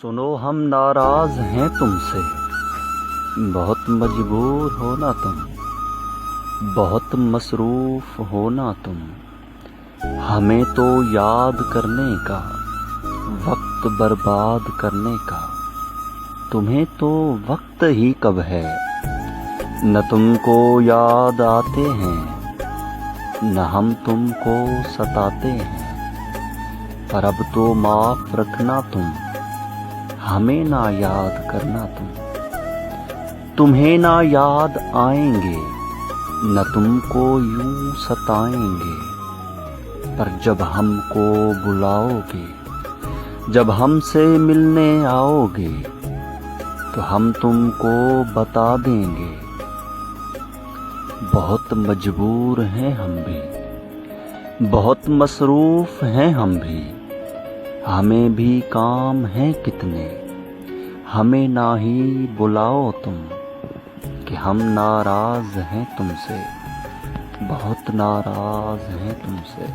سنو ہم ناراض ہیں تم سے، بہت مجبور ہو نا تم، بہت مصروف ہو نا تم، ہمیں تو یاد کرنے کا، وقت برباد کرنے کا، تمہیں تو وقت ہی کب ہے، نہ تم کو یاد آتے ہیں، نہ ہم تم کو ستاتے ہیں، پر اب تو معاف رکھنا تم، ہمیں نہ یاد کرنا تم، تمہیں نہ یاد آئیں گے، نہ تم کو یوں ستائیں گے، پر جب ہم کو بلاؤ گے، جب ہم سے ملنے آؤ گے، تو ہم تم کو بتا دیں گے، بہت مجبور ہیں ہم بھی، بہت مصروف ہیں ہم بھی، ہمیں بھی کام ہیں کتنے، ہمیں نہ ہی بلاؤ تم، کہ ہم ناراض ہیں تم سے، بہت ناراض ہیں تم سے۔